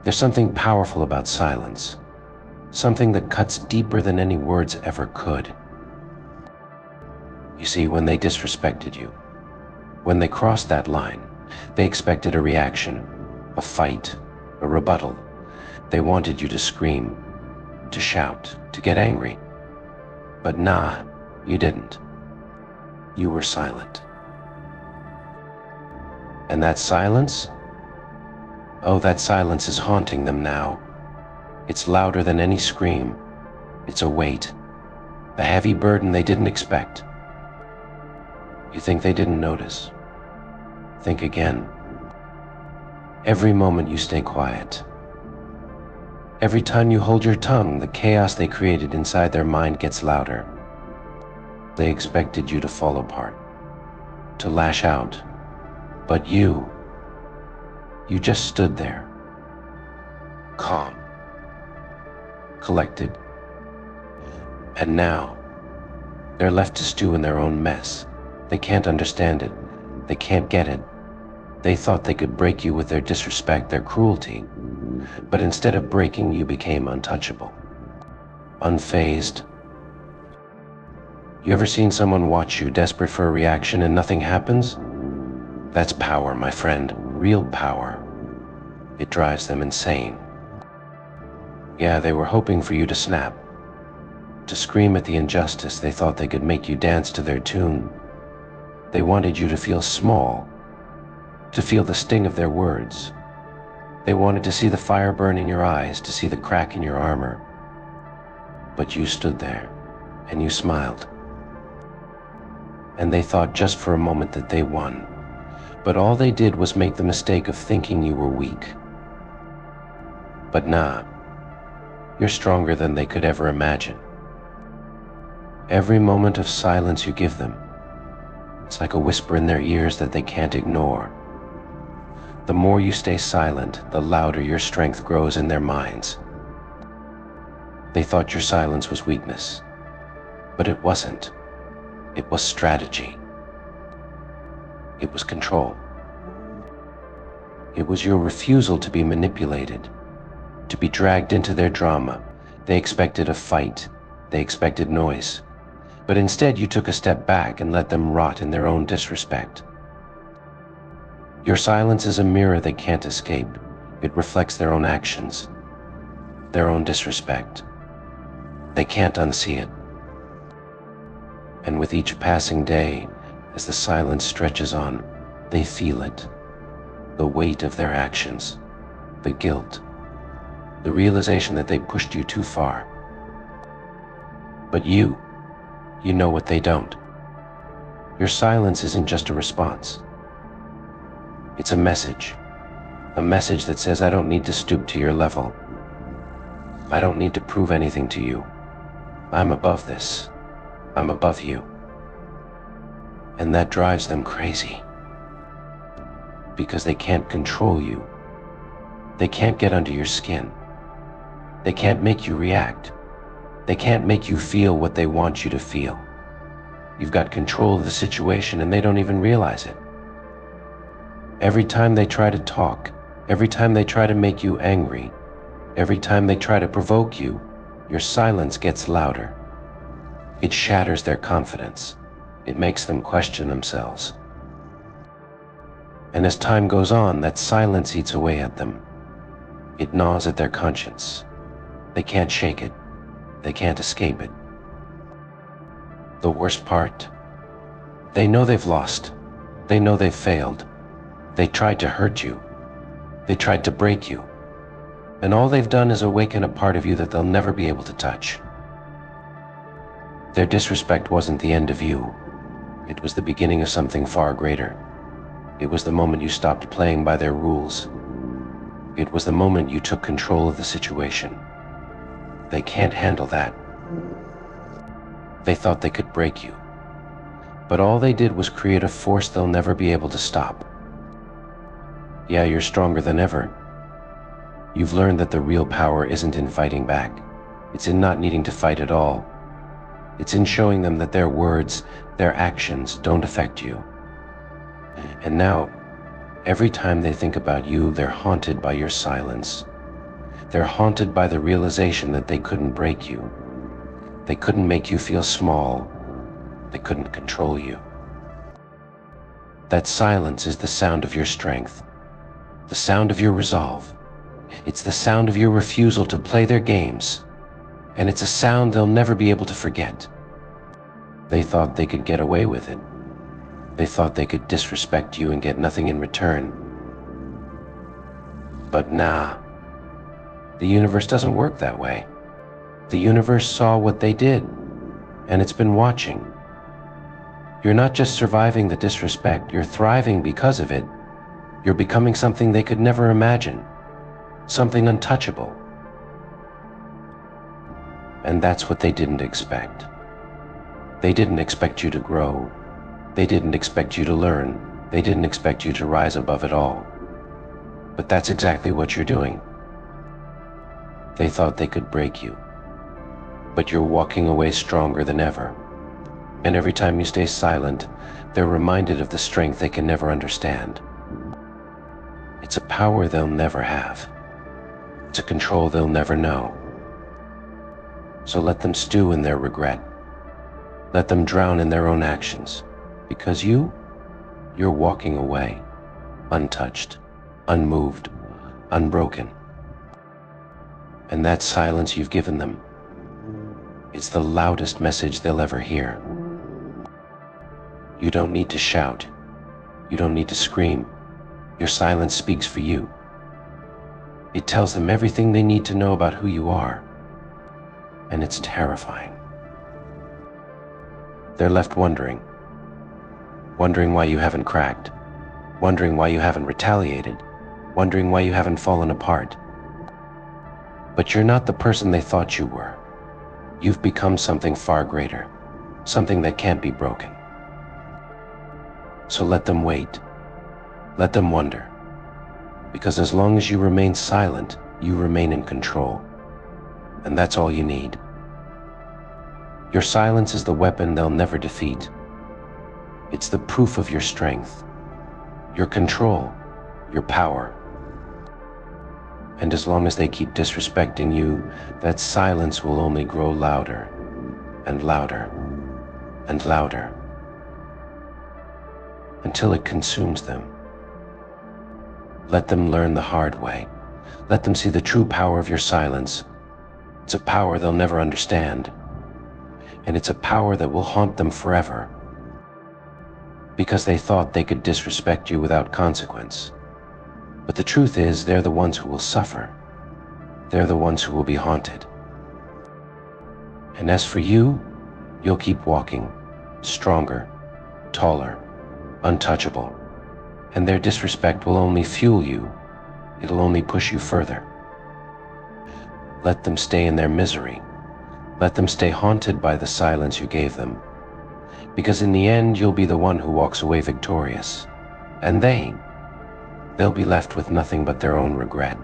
There's something powerful about silence, something that cuts deeper than any words ever could. You see, when they disrespected you, when they crossed that line, they expected a reaction, a fight, a rebuttal. They wanted you to scream, to shout, to get angry. But nah, you didn't. You were silent. And that silence? Oh, that silence is haunting them now. It's louder than any scream. It's a weight, a heavy burden they didn't expect. You think they didn't notice? Think again. Every moment you stay quiet, every time you hold your tongue, the chaos they created inside their mind gets louder. They expected you to fall apart, to lash out, but you just stood there, calm, collected. And now, they're left to stew in their own mess. They can't understand it. They can't get it. They thought they could break you with their disrespect, their cruelty. But instead of breaking, you became untouchable, unfazed. You ever seen someone watch you, desperate for a reaction, and nothing happens? That's power, my friend, real power. It drives them insane. Yeah, they were hoping for you to snap, to scream at the injustice. They thought they could make you dance to their tune. They wanted you to feel small, to feel the sting of their words. They wanted to see the fire burn in your eyes, to see the crack in your armor. But you stood there, and you smiled. And they thought just for a moment that they won. But all they did was make the mistake of thinking you were weak. But nah, you're stronger than they could ever imagine. Every moment of silence you give them, it's like a whisper in their ears that they can't ignore. The more you stay silent, the louder your strength grows in their minds. They thought your silence was weakness, but it wasn't. It was strategy. It was control. It was your refusal to be manipulated, to be dragged into their drama. They expected a fight. They expected noise. But instead you took a step back and let them rot in their own disrespect. Your silence is a mirror they can't escape. It reflects their own actions, their own disrespect. They can't unsee it. And with each passing day, as the silence stretches on, they feel it. The weight of their actions, the guilt, the realization that they pushed you too far. But you know what they don't. Your silence isn't just a response. It's a message that says, I don't need to stoop to your level. I don't need to prove anything to you. I'm above this. I'm above you. And that drives them crazy. Because they can't control you. They can't get under your skin. They can't make you react. They can't make you feel what they want you to feel. You've got control of the situation and they don't even realize it. Every time they try to talk, every time they try to make you angry, every time they try to provoke you, your silence gets louder. It shatters their confidence. It makes them question themselves. And as time goes on, that silence eats away at them. It gnaws at their conscience. They can't shake it. They can't escape it. The worst part, they know they've lost. They know they've failed. They tried to hurt you. They tried to break you. And all they've done is awaken a part of you that they'll never be able to touch. Their disrespect wasn't the end of you. It was the beginning of something far greater. It was the moment you stopped playing by their rules. It was the moment you took control of the situation. They can't handle that. They thought they could break you. But all they did was create a force they'll never be able to stop. Yeah, you're stronger than ever. You've learned that the real power isn't in fighting back. It's in not needing to fight at all. It's in showing them that their words, their actions don't affect you. And now, every time they think about you, they're haunted by your silence, They're haunted by the realization that they couldn't break you. They couldn't make you feel small. They couldn't control you. That silence is the sound of your strength, the sound of your resolve. It's the sound of your refusal to play their games, and it's a sound they'll never be able to forget. They thought they could get away with it. They thought they could disrespect you and get nothing in return. But nah, the universe doesn't work that way. The universe saw what they did, and it's been watching. You're not just surviving the disrespect, you're thriving because of it. You're becoming something they could never imagine, something untouchable. And that's what they didn't expect. They didn't expect you to grow. They didn't expect you to learn. They didn't expect you to rise above it all. But that's exactly what you're doing. They thought they could break you, but you're walking away stronger than ever. And every time you stay silent, they're reminded of the strength they can never understand. It's a power they'll never have. It's a control they'll never know. So let them stew in their regret. Let them drown in their own actions. Because you're walking away, untouched, unmoved, unbroken. And that silence you've given them is the loudest message they'll ever hear. You don't need to shout. You don't need to scream. Your silence speaks for you. It tells them everything they need to know about who you are. And it's terrifying. They're left wondering why you haven't cracked, wondering why you haven't retaliated, wondering why you haven't fallen apart. But you're not the person they thought you were. You've become something far greater, something that can't be broken. So let them wait. Let them wonder. Because as long as you remain silent, you remain in control. And that's all you need. Your silence is the weapon they'll never defeat. It's the proof of your strength, your control, your power. And as long as they keep disrespecting you, that silence will only grow louder and louder and louder until it consumes them. Let them learn the hard way. Let them see the true power of your silence. It's a power they'll never understand. And it's a power that will haunt them forever. Because they thought they could disrespect you without consequence. But the truth is, they're the ones who will suffer. They're the ones who will be haunted. And as for you, you'll keep walking, stronger, taller, untouchable. And their disrespect will only fuel you. It'll only push you further. Let them stay in their misery. Let them stay haunted by the silence you gave them. Because in the end, you'll be the one who walks away victorious. And they'll be left with nothing but their own regret.